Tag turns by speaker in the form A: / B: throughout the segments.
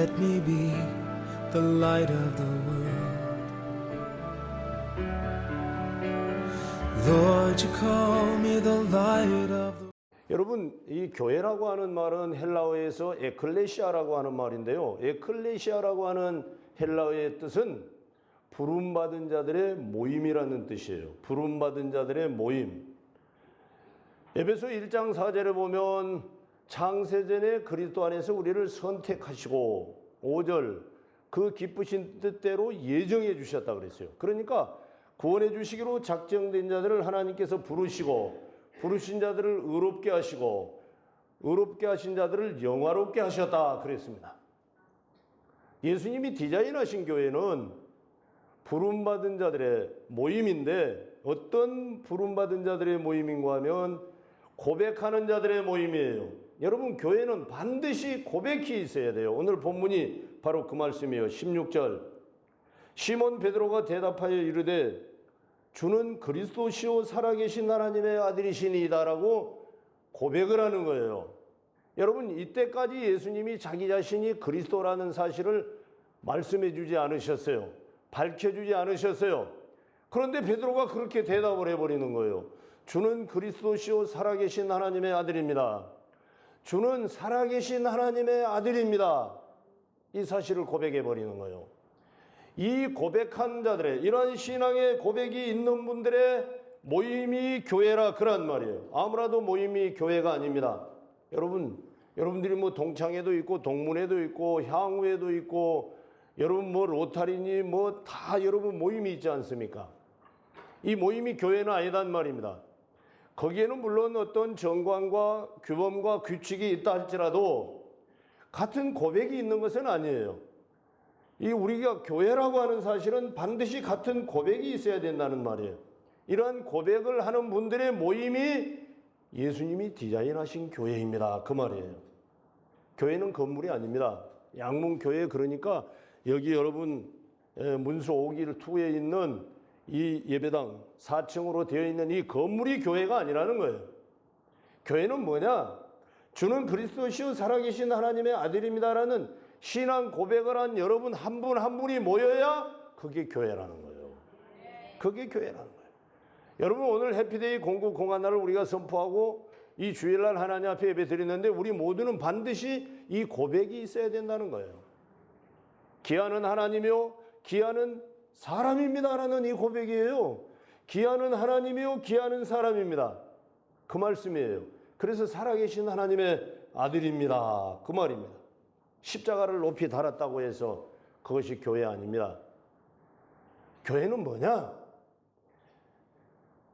A: Let me be the light of the world. Lord, you call me the light of the
B: 여러분, 이 교회라고 하는 말은 헬라어에서 에클레시아라고 하는 말인데요. 에클레시아라고 하는 헬라어의 뜻은 부름받은 자들의 모임이라는 뜻이에요. 부름받은 자들의 모임. 에베소 1장 4절에 보면 창세전에 그리스도 안에서 우리를 선택하시고 5절 그 기쁘신 뜻대로 예정해 주셨다 그랬어요. 그러니까 구원해 주시기로 작정된 자들을 하나님께서 부르시고 부르신 자들을 의롭게 하시고 의롭게 하신 자들을 영화롭게 하셨다 그랬습니다. 예수님이 디자인하신 교회는 부름받은 자들의 모임인데 어떤 부름받은 자들의 모임인가 하면 고백하는 자들의 모임이에요. 여러분, 교회는 반드시 고백이 있어야 돼요. 오늘 본문이 바로 그 말씀이에요. 16절 시몬 베드로가 대답하여 이르되 주는 그리스도시요 살아계신 하나님의 아들이시니이다라고 고백을 하는 거예요. 여러분, 이때까지 예수님이 자기 자신이 그리스도라는 사실을 말씀해 주지 않으셨어요. 밝혀주지 않으셨어요. 그런데 베드로가 그렇게 대답을 해버리는 거예요. 주는 그리스도시요 살아계신 하나님의 아들입니다. 주는 살아계신 하나님의 아들입니다. 이 사실을 고백해버리는 거예요. 이 고백한 자들의 이러한 신앙의 고백이 있는 분들의 모임이 교회라 그런 말이에요. 아무라도 모임이 교회가 아닙니다. 여러분들이 뭐 동창회도 있고 동문회도 있고 향후회도 있고 여러분 뭐 로타리니 뭐 다 여러분 모임이 있지 않습니까? 이 모임이 교회는 아니단 말입니다. 거기에는 물론 어떤 정관과 규범과 규칙이 있다 할지라도 같은 고백이 있는 것은 아니에요. 이 우리가 교회라고 하는 사실은 반드시 같은 고백이 있어야 된다는 말이에요. 이러한 고백을 하는 분들의 모임이 예수님이 디자인하신 교회입니다. 그 말이에요. 교회는 건물이 아닙니다. 양문교회 그러니까 여기 여러분 문수 5길 2에 있는 이 예배당 4층으로 되어 있는 이 건물이 교회가 아니라는 거예요. 교회는 뭐냐? 주는 그리스도시요 살아계신 하나님의 아들입니다라는 신앙 고백을 한 여러분 한 분 한 분이 모여야 그게 교회라는 거예요. 그게 교회라는 거예요. 여러분, 오늘 해피데이 공국 공안날을 우리가 선포하고 이 주일날 하나님 앞에 예배 드리는데 우리 모두는 반드시 이 고백이 있어야 된다는 거예요. 기아는 하나님이요 기아는 사람입니다라는 이 고백이에요. 기아는 하나님이요 기아는 사람입니다. 그 말씀이에요. 그래서 살아계신 하나님의 아들입니다. 그 말입니다. 십자가를 높이 달았다고 해서 그것이 교회 아닙니다. 교회는 뭐냐?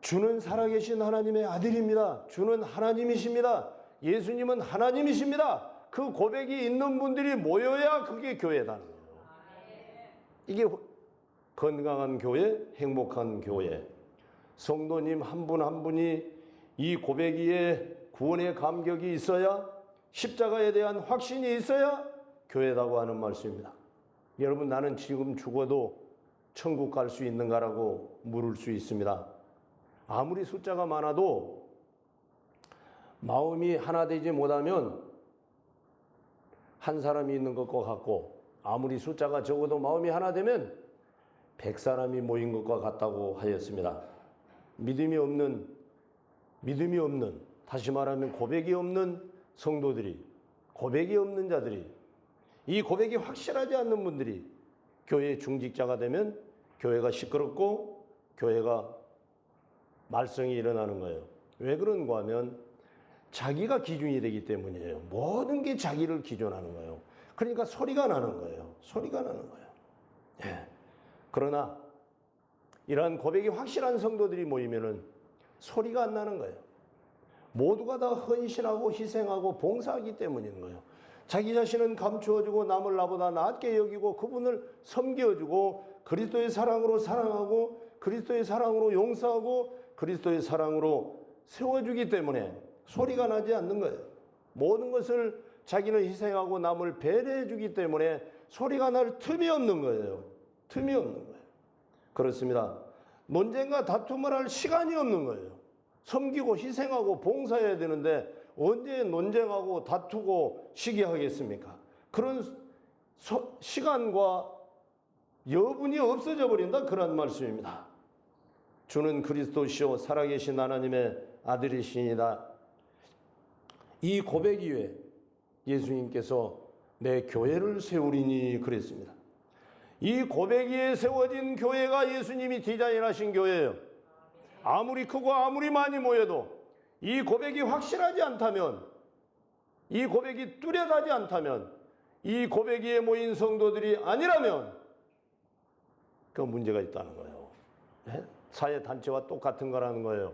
B: 주는 살아계신 하나님의 아들입니다. 주는 하나님이십니다. 예수님은 하나님이십니다. 그 고백이 있는 분들이 모여야 그게 교회다는 거예요. 이게 건강한 교회, 행복한 교회. 성도님 한 분 한 분이 이 고백에 구원의 감격이 있어야, 십자가에 대한 확신이 있어야 교회라고 하는 말씀입니다. 여러분, 나는 지금 죽어도 천국 갈 수 있는가라고 물을 수 있습니다. 아무리 숫자가 많아도 마음이 하나 되지 못하면 한 사람이 있는 것과 같고, 아무리 숫자가 적어도 마음이 하나 되면 100사람이 모인 것과 같다고 하였습니다. 믿음이 없는, 다시 말하면 고백이 없는 성도들이, 고백이 없는 자들이, 이 고백이 확실하지 않는 분들이 교회의 중직자가 되면 교회가 시끄럽고 교회가 말썽이 일어나는 거예요. 왜 그런가 하면 자기가 기준이 되기 때문이에요. 모든 게 자기를 기준하는 거예요. 그러니까 소리가 나는 거예요. 소리가 나는 거예요. 예. 그러나 이러한 고백이 확실한 성도들이 모이면은 소리가 안 나는 거예요. 모두가 다 헌신하고 희생하고 봉사하기 때문인 거예요. 자기 자신은 감추어주고 남을 나보다 낫게 여기고 그분을 섬겨주고 그리스도의 사랑으로 사랑하고 그리스도의 사랑으로 용서하고 그리스도의 사랑으로 세워주기 때문에 소리가 나지 않는 거예요. 모든 것을 자기는 희생하고 남을 배려해주기 때문에 소리가 날 틈이 없는 거예요. 틈이 없는 거예요. 그렇습니다. 논쟁과 다툼을 할 시간이 없는 거예요. 섬기고 희생하고 봉사해야 되는데 언제 논쟁하고 다투고 시기하겠습니까? 그런 시간과 여분이 없어져 버린다, 그런 말씀입니다. 주는 그리스도시요 살아계신 하나님의 아들이시니라. 이 고백 이후에 예수님께서 내 교회를 세우리니 그랬습니다. 이 고백 위에 세워진 교회가 예수님이 디자인하신 교회예요. 아무리 크고 아무리 많이 모여도 이 고백이 확실하지 않다면, 이 고백이 뚜렷하지 않다면, 이 고백 위에 모인 성도들이 아니라면 그 문제가 있다는 거예요. 네? 사회단체와 똑같은 거라는 거예요.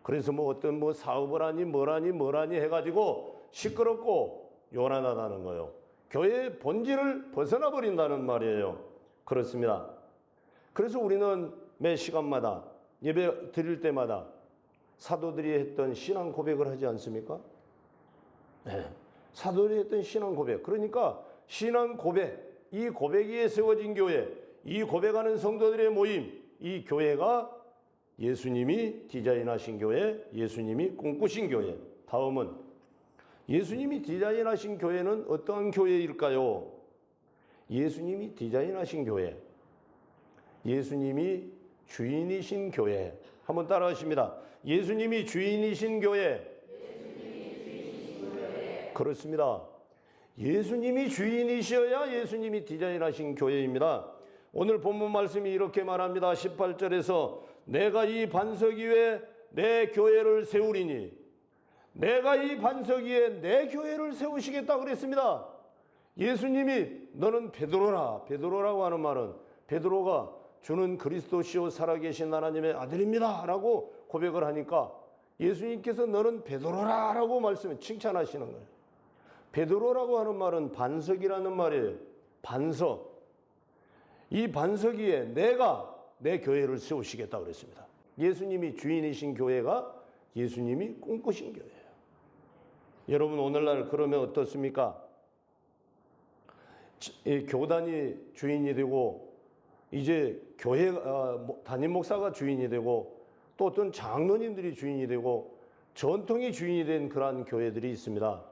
B: 그래서 어떤 사업을 하니 뭐라니 해가지고 시끄럽고 요란하다는 거예요. 교회의 본질을 벗어나 버린다는 말이에요. 그렇습니다. 그래서 우리는 매 시간마다 예배 드릴 때마다 사도들이 했던 신앙 고백을 하지 않습니까? 네. 사도들이 했던 신앙 고백. 그러니까 신앙 고백, 이 고백 위에 세워진 교회, 이 고백하는 성도들의 모임, 이 교회가 예수님이 디자인하신 교회, 예수님이 꿈꾸신 교회. 다음은 예수님이 디자인하신 교회는 어떠한 교회일까요? 예수님이 디자인하신 교회, 예수님이 주인이신 교회. 한번 따라하십니다. 예수님이 주인이신 교회. 그렇습니다. 예수님이 주인이셔야 예수님이 디자인하신 교회입니다. 오늘 본문 말씀이 이렇게 말합니다. 18절에서 내가 이 반석 위에 내 교회를 세우리니, 내가 이 반석 위에 내 교회를 세우시겠다 그랬습니다. 예수님이 너는 베드로라. 베드로라고 하는 말은 베드로가 주는 그리스도시요 살아계신 하나님의 아들입니다 라고 고백을 하니까 예수님께서 너는 베드로라 라고 칭찬하시는 거예요. 베드로라고 하는 말은 반석이라는 말이에요. 반석. 이 반석 위에 내가 내 교회를 세우시겠다 그랬습니다. 예수님이 주인이신 교회가 예수님이 꿈꾸신 교회예요. 여러분 오늘날 그러면 어떻습니까? 교단이 주인이 되고 이제 교회 담임 목사가 주인이 되고 또 어떤 장로님들이 주인이 되고 전통이 주인이 된 그러한 교회들이 있습니다.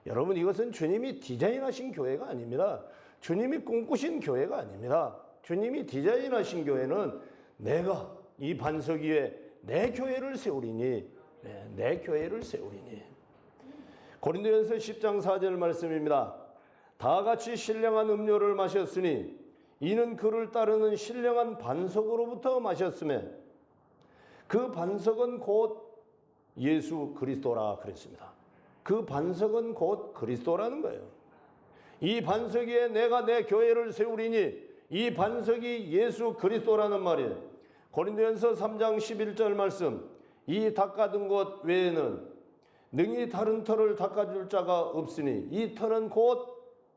B: 여러분 이것은 주님이 디자인하신 교회가 아닙니다. 주님이 꿈꾸신 교회가 아닙니다. 주님이 디자인하신 교회는 내가 이 반석 위에 내 교회를 세우리니, 내 교회를 세우리니. 고린도전서 10장 4절 말씀입니다. 다 같이 신령한 음료를 마셨으니 이는 그를 따르는 신령한 반석으로부터 마셨음에 그 반석은 곧 예수 그리스도라 그랬습니다. 그 반석은 곧 그리스도라는 거예요. 이 반석 위에 내가 내 교회를 세우리니, 이 반석이 예수 그리스도라는 말이에요. 고린도전서 3장 11절 말씀, 이 닦아둔 것 외에는 능히 다른 터를 닦아줄 자가 없으니 이 터는 곧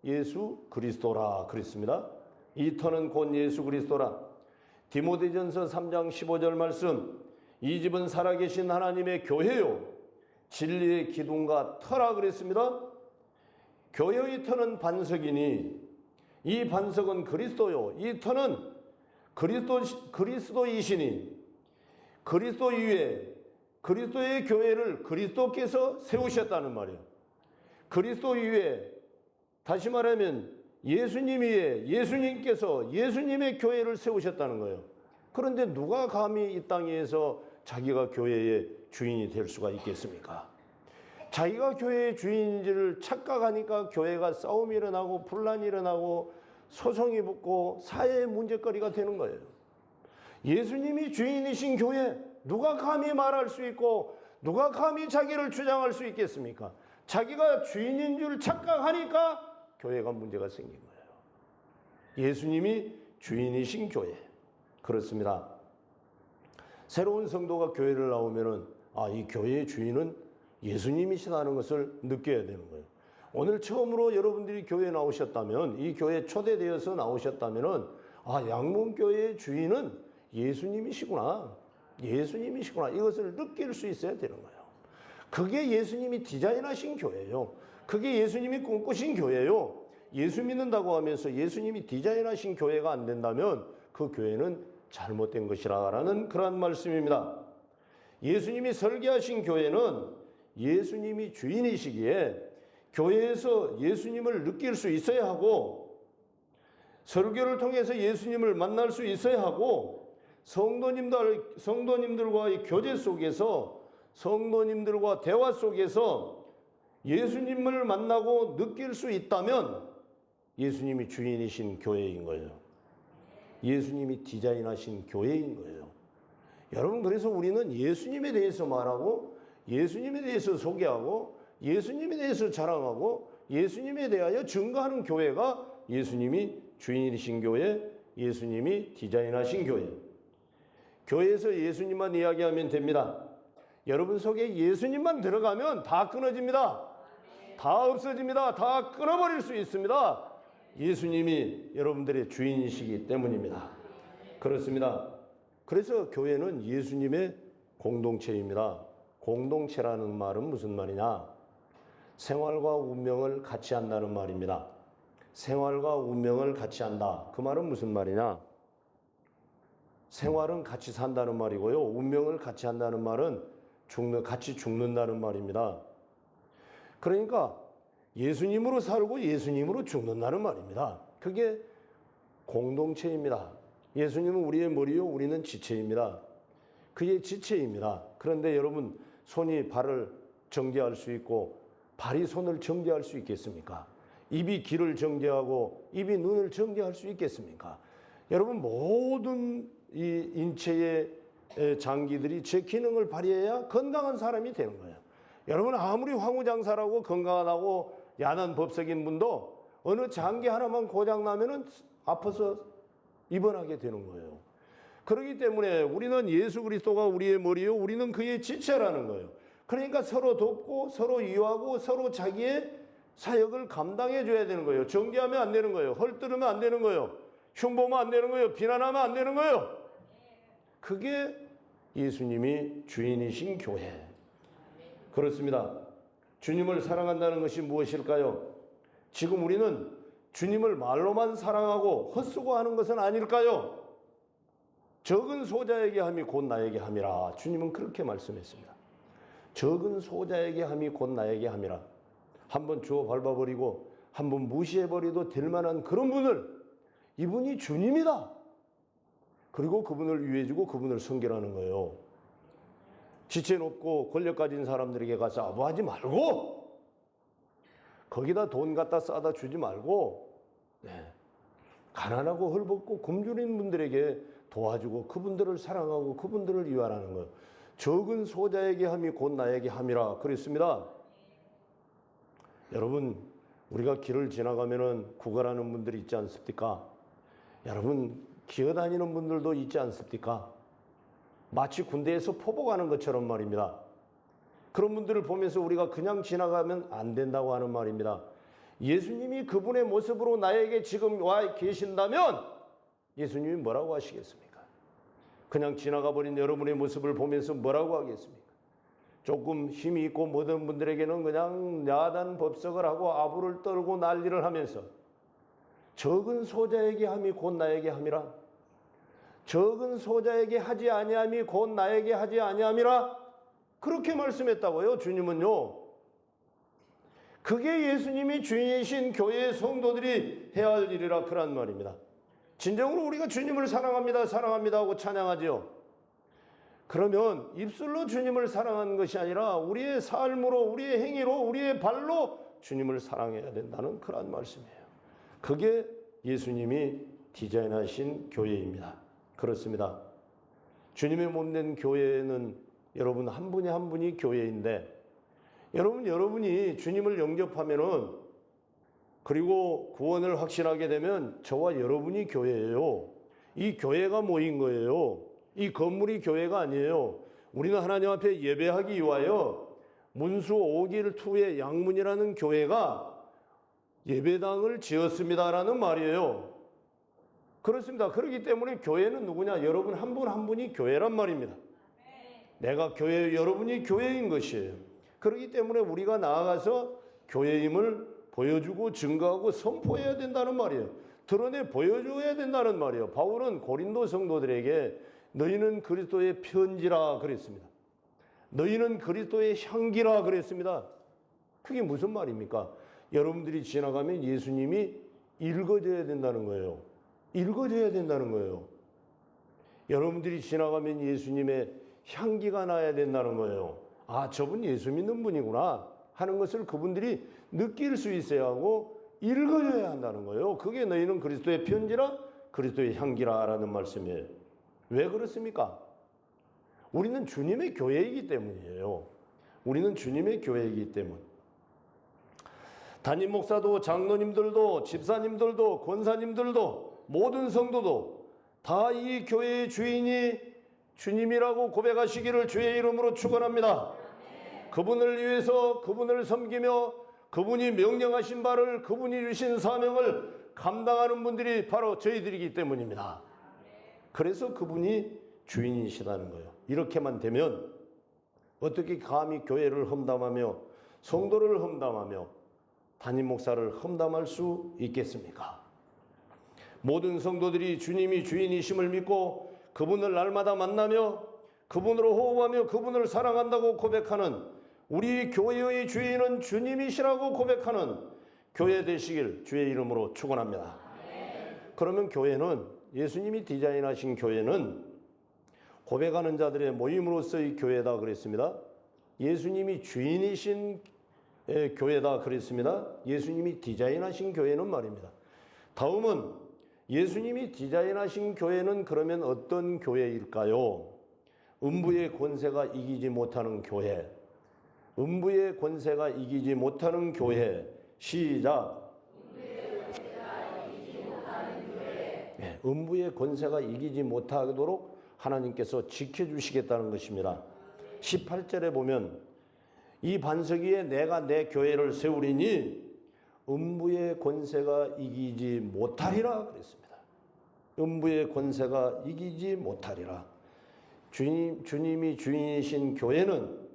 B: 예수 그리스도라 그랬습니다. 이 터는 곧 예수 그리스도라. 디모데전서 3장 15절 말씀, 이 집은 살아계신 하나님의 교회요 진리의 기둥과 터라 그랬습니다. 교회의 터는 반석이니 이 반석은 그리스도요, 이 터는 그리스도이시니 그리스도 위에 그리스도의 교회를 그리스도께서 세우셨다는 말이에요. 그리스도 위에, 다시 말하면 예수님 위에 예수님께서 예수님의 교회를 세우셨다는 거예요. 그런데 누가 감히 이 땅에서 자기가 교회의 주인이 될 수가 있겠습니까? 자기가 교회의 주인인지를 착각하니까 교회가 싸움이 일어나고 분란이 일어나고 소송이 붙고 사회의 문제거리가 되는 거예요. 예수님이 주인이신 교회, 누가 감히 말할 수 있고 누가 감히 자기를 주장할 수 있겠습니까? 자기가 주인인 줄 착각하니까 교회가 문제가 생긴 거예요. 예수님이 주인이신 교회. 그렇습니다. 새로운 성도가 교회를 나오면은 이 교회의 주인은 예수님이시다는 것을 느껴야 되는 거예요. 오늘 처음으로 여러분들이 교회에 나오셨다면, 이 교회에 초대되어서 나오셨다면은 양문교회의 주인은 예수님이시구나. 예수님이시구나. 이것을 느낄 수 있어야 되는 거예요. 그게 예수님이 디자인하신 교회예요. 그게 예수님이 꿈꾸신 교회예요. 예수 믿는다고 하면서 예수님이 디자인하신 교회가 안 된다면 그 교회는 잘못된 것이라는 그런 말씀입니다. 예수님이 설계하신 교회는 예수님이 주인이시기에 교회에서 예수님을 느낄 수 있어야 하고 설교를 통해서 예수님을 만날 수 있어야 하고 성도님들과의 교제 속에서 성도님들과 대화 속에서 예수님을 만나고 느낄 수 있다면 예수님이 주인이신 교회인 거예요. 예수님이 디자인하신 교회인 거예요. 여러분, 그래서 우리는 예수님에 대해서 말하고 예수님에 대해서 소개하고 예수님에 대해서 자랑하고 예수님에 대하여 증거하는 교회가 예수님이 주인이신 교회, 예수님이 디자인하신 교회. 교회에서 예수님만 이야기하면 됩니다. 여러분 속에 예수님만 들어가면 다 끊어집니다. 다 없어집니다. 다 끊어버릴 수 있습니다. 예수님이 여러분들의 주인이시기 때문입니다. 그렇습니다. 그래서 교회는 예수님의 공동체입니다. 공동체라는 말은 무슨 말이냐? 생활과 운명을 같이 한다는 말입니다. 생활과 운명을 같이 한다. 그 말은 무슨 말이냐? 생활은 같이 산다는 말이고요. 운명을 같이 한다는 말은 같이 죽는다는 말입니다. 그러니까 예수님으로 살고 예수님으로 죽는다는 말입니다. 그게 공동체입니다. 예수님은 우리의 머리요, 우리는 지체입니다. 그의 지체입니다. 그런데 여러분, 손이 발을 정죄할 수 있고 발이 손을 정죄할 수 있겠습니까? 입이 귀를 정죄하고 입이 눈을 정죄할 수 있겠습니까? 여러분, 모든 이 인체의 장기들이 제 기능을 발휘해야 건강한 사람이 되는 거예요. 여러분, 아무리 황후장사라고 건강하다고 야단 법석인 분도 어느 장기 하나만 고장나면은 아파서 입원하게 되는 거예요. 그렇기 때문에 우리는 예수 그리스도가 우리의 머리요, 우리는 그의 지체라는 거예요. 그러니까 서로 돕고 서로 이유하고 서로 자기의 사역을 감당해 줘야 되는 거예요. 정죄하면 안 되는 거예요. 헐뜯으면 안 되는 거예요. 흉보면 안 되는 거예요. 비난하면 안 되는 거예요. 그게 예수님이 주인이신 교회. 그렇습니다. 주님을 사랑한다는 것이 무엇일까요? 지금 우리는 주님을 말로만 사랑하고 헛수고하는 것은 아닐까요? 적은 소자에게 함이 곧 나에게 함이라. 주님은 그렇게 말씀했습니다. 적은 소자에게 함이 곧 나에게 함이라. 한번 주워 밟아버리고 한번 무시해버려도 될 만한 그런 분을, 이분이 주님이다. 그리고 그분을 위해주고 그분을 섬기라는 거예요. 지체 높고 권력 가진 사람들에게 가서 아부하지 말고, 거기다 돈 갖다 싸다 주지 말고, 가난하고 헐벗고 굶주린 분들에게 도와주고 그분들을 사랑하고 그분들을 위하라는 거예요. 적은 소자에게 함이 곧 나에게 함이라 그랬습니다. 여러분, 우리가 길을 지나가면은 구걸하는 분들이 있지 않습니까? 여러분, 기어다니는 분들도 있지 않습니까? 마치 군대에서 포복하는 것처럼 말입니다. 그런 분들을 보면서 우리가 그냥 지나가면 안 된다고 하는 말입니다. 예수님이 그분의 모습으로 나에게 지금 와 계신다면 예수님이 뭐라고 하시겠습니까? 그냥 지나가 버린 여러분의 모습을 보면서 뭐라고 하겠습니까? 조금 힘이 있고 모든 분들에게는 그냥 야단 법석을 하고 아부를 떨고 난리를 하면서 적은 소자에게 함이 곧 나에게 함이라. 적은 소자에게 하지 아니함이 곧 나에게 하지 아니함이라. 그렇게 말씀했다고요. 주님은요. 그게 예수님이 주인이신 교회의 성도들이 해야 할 일이라 그런 말입니다. 진정으로 우리가 주님을 사랑합니다, 사랑합니다 하고 찬양하죠. 그러면 입술로 주님을 사랑하는 것이 아니라 우리의 삶으로, 우리의 행위로, 우리의 발로 주님을 사랑해야 된다는 그런 말씀이에요. 그게 예수님이 디자인하신 교회입니다. 그렇습니다. 주님의 몸된 교회는 여러분 한 분이 한 분이 교회인데, 여러분이 주님을 영접하면은, 그리고 구원을 확신하게 되면 저와 여러분이 교회예요. 이 교회가 모인 거예요. 이 건물이 교회가 아니에요. 우리는 하나님 앞에 예배하기 위하여 문수 5길 2의 양문이라는 교회가 예배당을 지었습니다라는 말이에요. 그렇습니다. 그렇기 때문에 교회는 누구냐? 여러분 한 분 한 분이 교회란 말입니다. 내가 교회, 여러분이 교회인 것이에요. 그렇기 때문에 우리가 나아가서 교회임을 보여주고 증거하고 선포해야 된다는 말이에요. 드러내 보여줘야 된다는 말이에요. 바울은 고린도 성도들에게 너희는 그리스도의 편지라 그랬습니다. 너희는 그리스도의 향기라 그랬습니다. 그게 무슨 말입니까? 여러분들이 지나가면 예수님이 읽어져야 된다는 거예요. 읽어져야 된다는 거예요. 여러분들이 지나가면 예수님의 향기가 나야 된다는 거예요. 아, 저분 예수 믿는 분이구나 하는 것을 그분들이 느낄 수 있어야 하고 읽어줘야 한다는 거예요. 그게 너희는 그리스도의 편지라 그리스도의 향기라라는 말씀이에요. 왜 그렇습니까? 우리는 주님의 교회이기 때문이에요. 우리는 주님의 교회이기 때문. 담임 목사도 장로님들도 집사님들도 권사님들도 모든 성도도 다 이 교회의 주인이 주님이라고 고백하시기를 주의 이름으로 축원합니다. 그분을 위해서 그분을 섬기며 그분이 명령하신 바를 그분이 주신 사명을 감당하는 분들이 바로 저희들이기 때문입니다. 그래서 그분이 주인이시다는 거예요. 이렇게만 되면 어떻게 감히 교회를 험담하며 성도를 험담하며 담임 목사를 험담할 수 있겠습니까? 모든 성도들이 주님이 주인이심을 믿고 그분을 날마다 만나며 그분으로 호흡하며 그분을 사랑한다고 고백하는 우리 교회의 주인은 주님이시라고 고백하는 교회 되시길 주의 이름으로 축원합니다. 그러면 교회는 예수님이 디자인하신 교회는 고백하는 자들의 모임으로서의 교회다 그랬습니다. 예수님이 주인이신 교회다 그랬습니다. 예수님이 디자인하신 교회는 말입니다. 다음은 예수님이 디자인하신 교회는 그러면 어떤 교회일까요? 음부의 권세가 이기지 못하는 교회. 음부의 권세가 이기지 못하는 교회. 시작. 음부의 권세가 이기지 못하도록 하나님께서 지켜주시겠다는 것입니다. 18절에 보면 이 반석 위에 내가 내 교회를 세우리니 음부의 권세가 이기지 못하리라 그랬습니다. 음부의 권세가 이기지 못하리라. 주님이 주인이신 교회는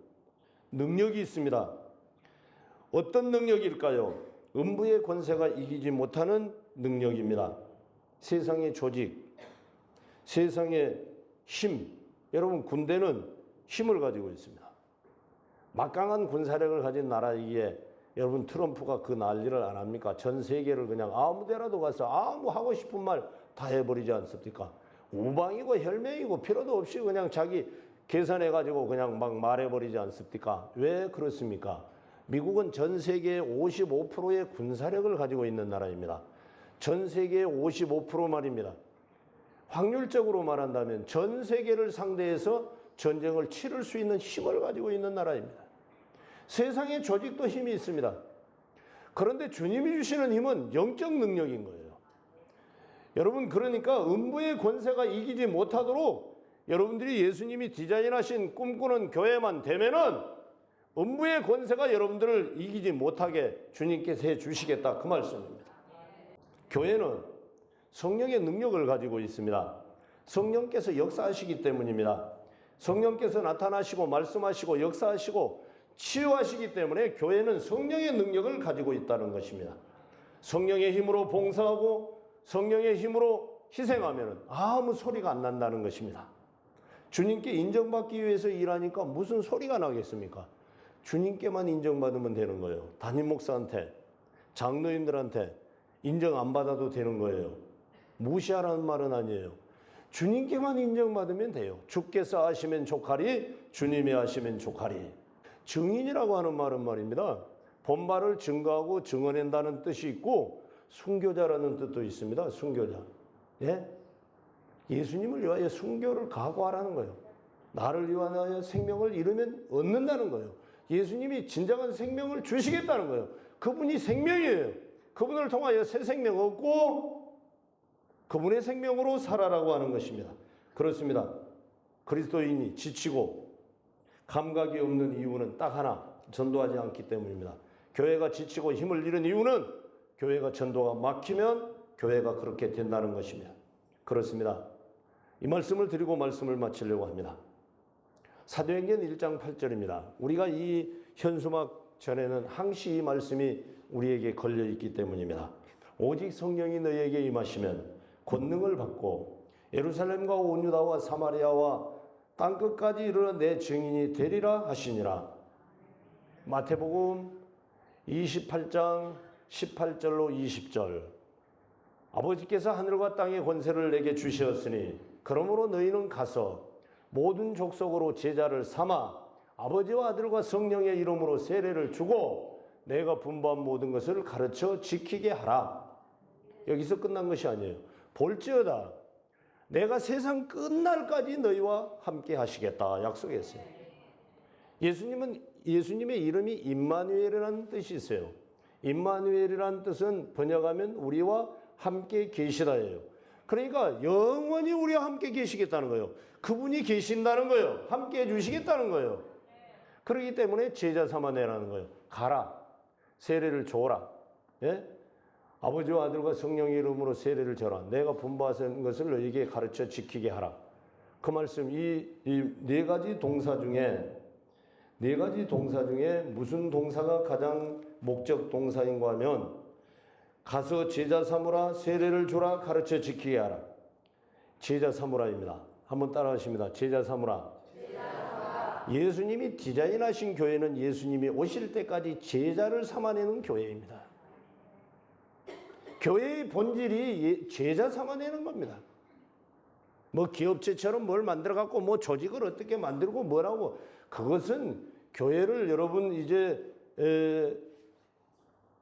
B: 능력이 있습니다. 어떤 능력일까요? 음부의 권세가 이기지 못하는 능력입니다. 세상의 조직, 세상의 힘. 여러분, 군대는 힘을 가지고 있습니다. 막강한 군사력을 가진 나라이기에 여러분 트럼프가 그 난리를 안 합니까? 전 세계를 그냥 아무 데라도 가서 아무 하고 싶은 말 다 해버리지 않습니까? 우방이고 혈맹이고 필요도 없이 그냥 자기 계산해가지고 그냥 막 말해버리지 않습니까? 왜 그렇습니까? 미국은 전 세계의 55%의 군사력을 가지고 있는 나라입니다. 전 세계의 55% 말입니다. 확률적으로 말한다면 전 세계를 상대해서 전쟁을 치를 수 있는 힘을 가지고 있는 나라입니다. 세상의 조직도 힘이 있습니다. 그런데 주님이 주시는 힘은 영적 능력인 거예요. 여러분, 그러니까 음부의 권세가 이기지 못하도록 여러분들이 예수님이 디자인하신 꿈꾸는 교회만 되면은 음부의 권세가 여러분들을 이기지 못하게 주님께서 해 주시겠다 그 말씀입니다. 교회는 성령의 능력을 가지고 있습니다. 성령께서 역사하시기 때문입니다. 성령께서 나타나시고 말씀하시고 역사하시고 치유하시기 때문에 교회는 성령의 능력을 가지고 있다는 것입니다. 성령의 힘으로 봉사하고 성령의 힘으로 희생하면 아무 소리가 안 난다는 것입니다. 주님께 인정받기 위해서 일하니까 무슨 소리가 나겠습니까? 주님께만 인정받으면 되는 거예요. 담임 목사한테, 장로님들한테 인정 안 받아도 되는 거예요. 무시하라는 말은 아니에요. 주님께만 인정받으면 돼요. 주께서 하시면 족하리, 주님이 하시면 족하리. 증인이라고 하는 말은 말입니다. 본말을 증거하고 증언한다는 뜻이 있고 순교자라는 뜻도 있습니다. 순교자. 예? 예수님을 위하여 순교를 각오하라는 거예요. 나를 위하여 생명을 잃으면 얻는다는 거예요. 예수님이 진정한 생명을 주시겠다는 거예요. 그분이 생명이에요. 그분을 통하여 새 생명 얻고 그분의 생명으로 살아라고 하는 것입니다. 그렇습니다. 그리스도인이 지치고 감각이 없는 이유는 딱 하나, 전도하지 않기 때문입니다. 교회가 지치고 힘을 잃은 이유는 교회가 전도가 막히면 교회가 그렇게 된다는 것입니다. 그렇습니다. 이 말씀을 드리고 말씀을 마치려고 합니다. 사도행전 1장 8절입니다. 우리가 이 현수막 전에는 항시 이 말씀이 우리에게 걸려 있기 때문입니다. 오직 성령이 너희에게 임하시면 권능을 받고 예루살렘과 온 유다와 사마리아와 땅끝까지 이르러 내 증인이 되리라 하시니라. 마태복음 28장 18절로 20절. 아버지께서 하늘과 땅의 권세를 내게 주셨으니 그러므로 너희는 가서 모든 족속으로 제자를 삼아 아버지와 아들과 성령의 이름으로 세례를 주고 내가 분부한 모든 것을 가르쳐 지키게 하라. 여기서 끝난 것이 아니에요. 볼지어다 내가 세상 끝날까지 너희와 함께 하시겠다 약속했어요. 예수님의 이름이 임마누엘이라는 뜻이 있어요. 임마누엘이라는 뜻은 번역하면 우리와 함께 계시다예요. 그러니까 영원히 우리와 함께 계시겠다는 거예요. 그분이 계신다는 거예요. 함께 해주시겠다는 거예요. 그렇기 때문에 제자 삼아내라는 거예요. 가라. 세례를 줘라. 예? 아버지와 아들과 성령의 이름으로 세례를 줘라. 내가 분부한 것을 너희에게 가르쳐 지키게 하라. 그 말씀, 이 네 가지 동사 중에 무슨 동사가 가장 목적 동사인가 하면 가서 제자 삼으라, 세례를 주라, 가르쳐 지키게 하라. 제자 삼으라입니다. 한번 따라하십니다. 제자 삼으라. 예수님이 디자인하신 교회는 예수님이 오실 때까지 제자를 삼아내는 교회입니다. 교회의 본질이 제자 삼아내는 겁니다. 뭐 기업체처럼 뭘 만들어갖고 뭐 조직을 어떻게 만들고 뭐라고, 그것은 교회를 여러분 이제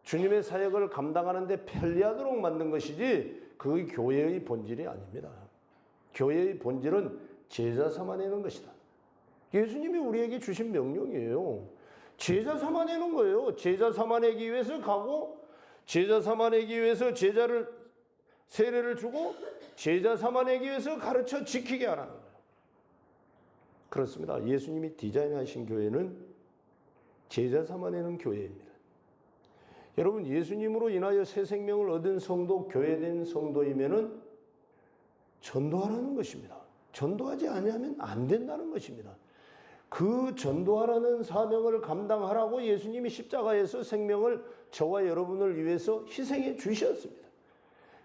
B: 주님의 사역을 감당하는데 편리하도록 만든 것이지 그게 교회의 본질이 아닙니다. 교회의 본질은 제자 삼아내는 것이다. 예수님이 우리에게 주신 명령이에요. 제자 삼아내는 거예요. 제자 삼아내기 위해서 가고, 제자 삼아내기 위해서 제자를 세례를 주고, 제자 삼아내기 위해서 가르쳐 지키게 하라는 거예요. 그렇습니다. 예수님이 디자인하신 교회는 제자 삼아내는 교회입니다. 여러분, 예수님으로 인하여 새 생명을 얻은 성도, 교회된 성도이면은 전도하라는 것입니다. 전도하지 않으면 안 된다는 것입니다. 그 전도하라는 사명을 감당하라고 예수님이 십자가에서 생명을 저와 여러분을 위해서 희생해 주셨습니다.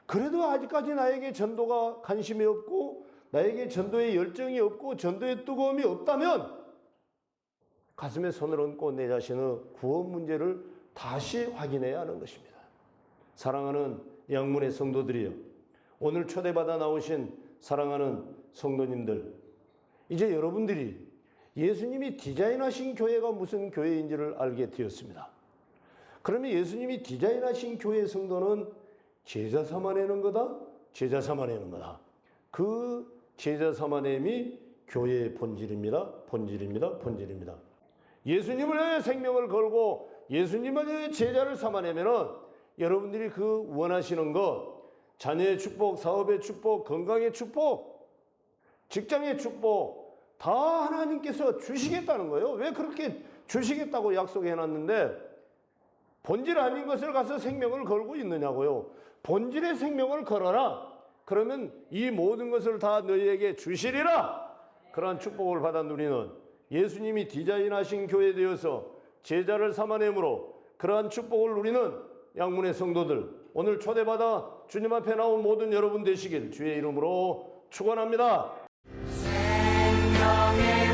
B: 그래도 아직까지 나에게 전도가 관심이 없고 나에게 전도의 열정이 없고 전도의 뜨거움이 없다면 가슴에 손을 얹고 내 자신의 구원 문제를 다시 확인해야 하는 것입니다. 사랑하는 양문의 성도들이여, 오늘 초대받아 나오신 사랑하는 성도님들, 이제 여러분들이 예수님이 디자인하신 교회가 무슨 교회인지를 알게 되었습니다. 그러면 예수님이 디자인하신 교회 성도는 제자 삼아내는 거다, 제자 삼아내는 거다. 그 제자 삼아냄이 교회의 본질입니다. 본질입니다. 본질입니다. 예수님을 위해 생명을 걸고 예수님을 위해 제자를 삼아내면은 여러분들이 그 원하시는 것, 자녀의 축복, 사업의 축복, 건강의 축복, 직장의 축복 다 하나님께서 주시겠다는 거예요. 왜 그렇게 주시겠다고 약속해 놨는데 본질 아닌 것을 가서 생명을 걸고 있느냐고요. 본질의 생명을 걸어라. 그러면 이 모든 것을 다 너희에게 주시리라. 그러한 축복을 받아 누리는 예수님이 디자인하신 교회 되어서 제자를 삼아내므로 그러한 축복을 누리는 양문의 성도들, 오늘 초대받아 주님 앞에 나온 모든 여러분 되시길 주의 이름으로 축원합니다.
C: 생명의